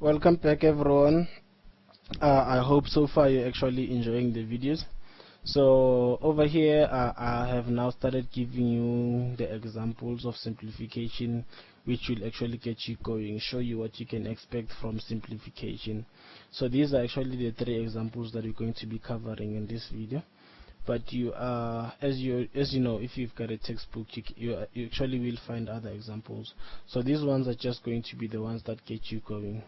Welcome back, everyone. I hope so far you're actually enjoying the videos. So over here I have now started giving you the examples of simplification, which will actually get you going, show you what you can expect from simplification. So these are actually the three examples that we're going to be covering in this video. But you as you know, if you've got a textbook, you actually will find other examples. So these ones are just going to be the ones that get you going.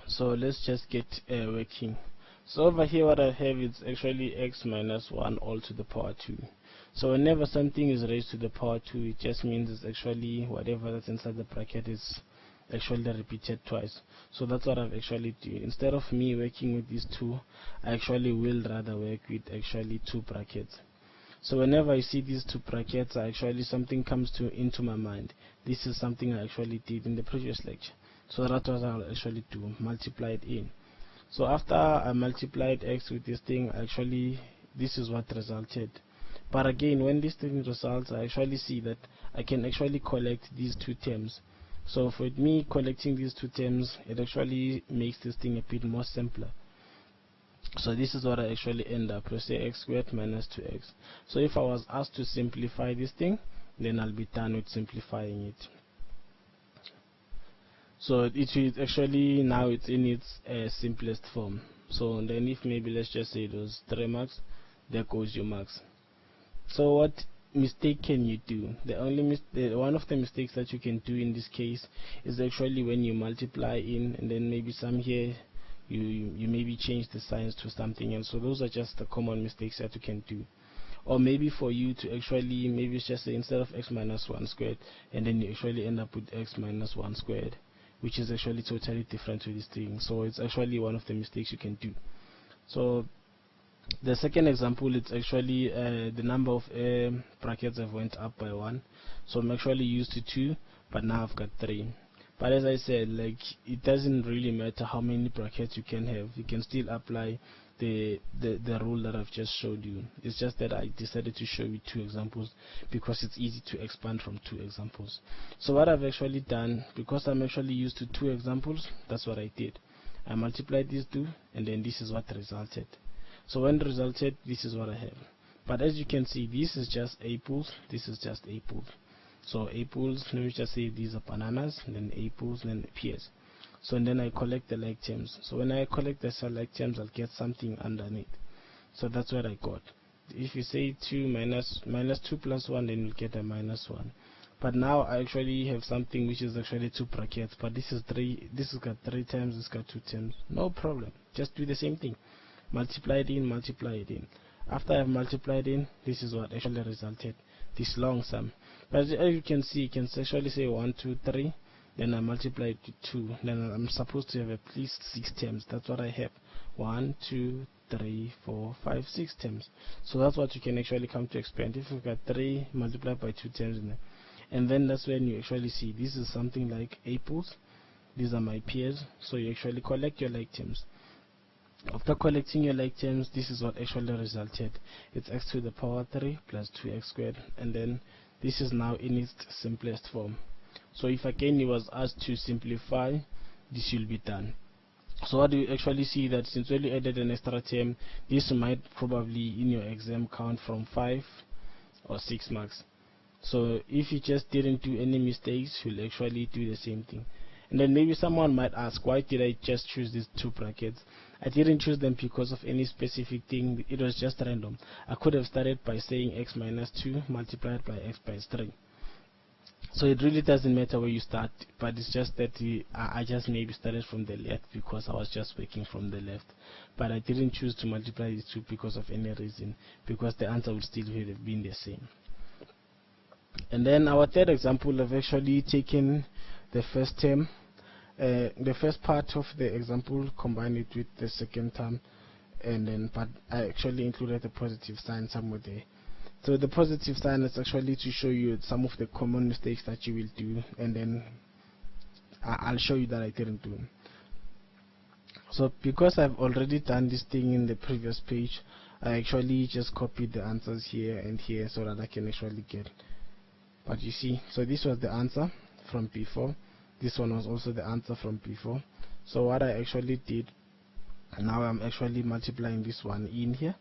So let's just get working. So over here what I have is actually x minus 1 all to the power 2. So whenever something is raised to the power 2, it just means it's actually whatever that's inside the bracket is actually repeated twice. So that's what I've actually done. Instead of me working with these two, I actually will rather work with actually two brackets. So whenever I see these two brackets, something comes into my mind. This is something I actually did in the previous lecture. So that's what I'll actually do, multiply it in. So after I multiplied x with this thing, this is what resulted. But again, when this thing results, I actually see that I can actually collect these two terms. So for me, collecting these two terms, it actually makes this thing a bit more simpler. So this is what I actually end up with, say x squared minus 2x. So if I was asked to simplify this thing, then I'll be done with simplifying it. So it is actually now it's in its simplest form. So then if maybe let's just say it was 3 marks, there goes your marks. So what mistake can you do? One of the mistakes that you can do in this case is actually when you multiply in and then maybe some here you maybe change the signs to something else. So those are just the common mistakes that you can do. Or maybe for you to actually maybe just say instead of x minus 1 squared, and then you actually end up with x minus 1 squared, which is actually totally different to this thing. So it's actually one of the mistakes you can do. So the second example, it's actually the number of brackets have went up by 1. So I'm actually used to 2, but now I've got 3. But as I said, like, it doesn't really matter how many brackets you can have. You can still apply the rule that I've just showed you. It's just that I decided to show you 2 examples because it's easy to expand from 2 examples. So what I've actually done, because I'm actually used to 2 examples, that's what I did. I multiplied these 2, and then this is what resulted. So when resulted, this is what I have. But as you can see, this is just apples, this is just apples. So apples, let me just say these are bananas, and then apples, and then pears. So and then I collect the like terms. So when I collect the like terms, I'll get something underneath. So that's what I got. If you say 2 minus 2 plus 1, then you'll get a minus 1. But now I actually have something which is actually 2 brackets, but this is 3. This has got 3 times, this got 2 terms. No problem. Just do the same thing. Multiply it in, multiply it in. After I've multiplied in, this is what actually resulted. This long sum. But as you can see, you can actually say 1, 2, 3. Then I multiply it to 2. Then I'm supposed to have at least 6 terms. That's what I have. 1, 2, 3, 4, 5, 6 terms. So that's what you can actually come to expand. If you've got 3 multiplied by 2 terms in there. And then that's when you actually see this is something like apples. These are my pears. So you actually collect your like terms. After collecting your like terms, this is what actually resulted. It's x to the power 3 plus 2x squared, and then this is now in its simplest form. So if again you was asked to simplify, this will be done. So what do you actually see that since we added an extra term, this might probably in your exam count from 5 or 6 marks. So if you just didn't do any mistakes, you'll actually do the same thing. And then maybe someone might ask, why did I just choose these 2 brackets? I didn't choose them because of any specific thing. It was just random. I could have started by saying x minus 2 multiplied by x by 3. So it really doesn't matter where you start, but it's just that I just maybe started from the left because I was just working from the left. But I didn't choose to multiply these 2 because of any reason, because the answer would still have been the same. And then our third example, I've actually taken the first term, the first part of the example, combined it with the second term, and then but I actually included a positive sign somewhere there. So the positive sign is actually to show you some of the common mistakes that you will do, and then I'll show you that I didn't do. So because I've already done this thing in the previous page, I actually just copied the answers here and here so that I can actually get. But you see, so this was the answer from before, This one was also the answer from before. So what I actually did, now I'm actually multiplying this one in here.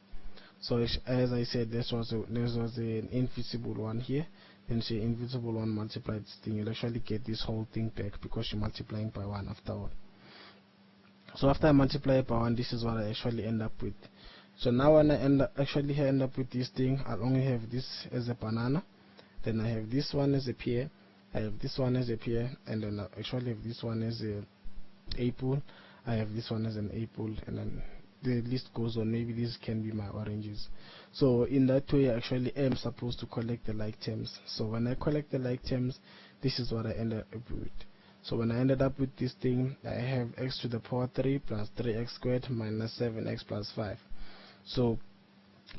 So as I said, this was an invisible one here, and say invisible one multiplied this thing, you'll actually get this whole thing back because you're multiplying by 1 after all. So after I multiply it by 1, this is what I actually end up with. So now when I end up with this thing, I'll only have this as a banana, then I have this one as a pear, I have this one as a pear, and then I actually have this one as a apple, I have this one as an apple, and then the list goes on. Maybe these can be my oranges. So in that way, I actually am supposed to collect the like terms. So when I collect the like terms, this is what I ended up with. So when I ended up with this thing, I have x to the power 3 plus 3x squared minus 7x plus 5. So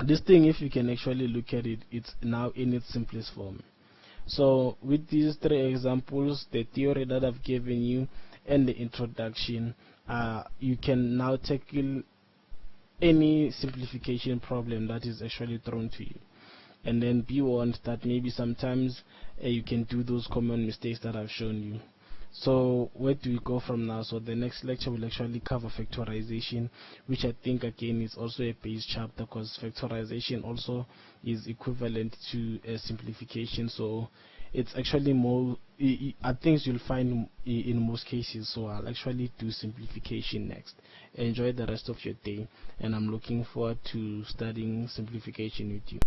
this thing, if you can actually look at it, it's now in its simplest form. So with these 3 examples, the theory that I've given you and the introduction, you can now tackle any simplification problem that is actually thrown to you, and then be warned that maybe sometimes you can do those common mistakes that I've shown you. So where do we go from now? So the next lecture will actually cover factorization, which I think again is also a base chapter, because factorization also is equivalent to a simplification. So it's actually more things you'll find in most cases. So I'll actually do simplification next. Enjoy the rest of your day, and I'm looking forward to studying simplification with you.